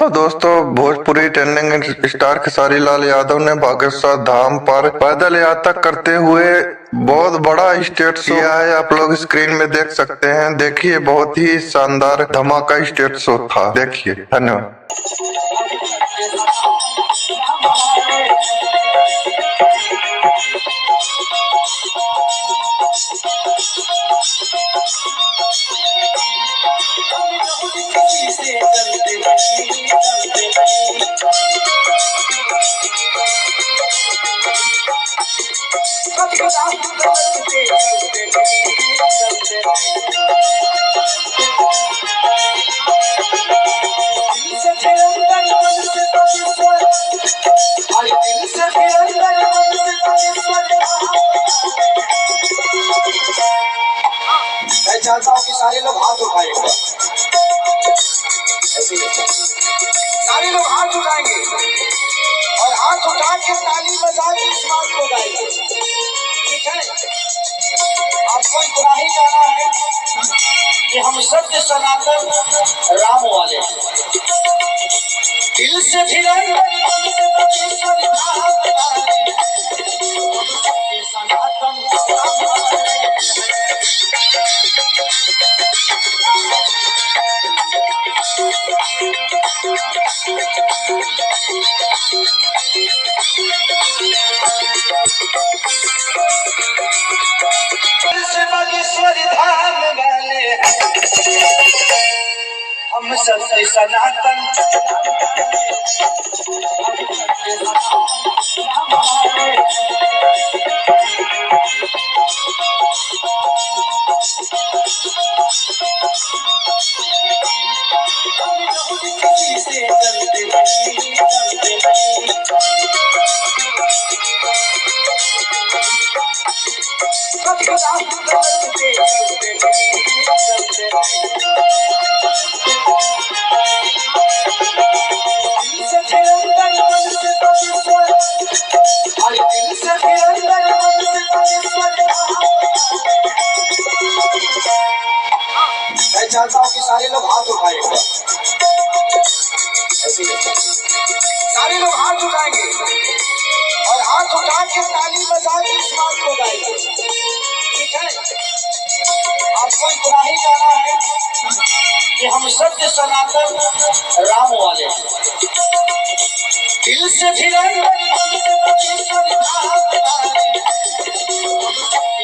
तो दोस्तों, Bhojpuri trending star Khesari Lal Yadav ने बागेश्वर धाम पर पैदल यात्रा करते हुए बहुत बड़ा स्टेज शो किया है। आप लोग स्क्रीन में देख सकते हैं। देखिए, बहुत ही शानदार धमाका स्टेज शो था। देखिए, धन्यवाद। मैं चाहता हूँ कि सारे लोग हाथ उठाएंगे। सारे लोग हाथ उठाएंगे और हाथ उठा के ताली बजा के इस बात को गाएंगे। ठीक है, आपको इतना ही गाना है कि हम सत्य सनातन राम वाले दिल से सनातन बागेश्वर धाम वाले हम सत्य सनातन मैं चाहता हूँ कि सारे लोग हाथ उठाएंगे। सारे लोग हाथ उठाएंगे और हाथ उठा के ताली बजा के इस बात को गाएंगे। ठीक है, आपको इतना ही गाना है कि हम सत्य सनातन राम वाले दिल से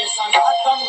सनातन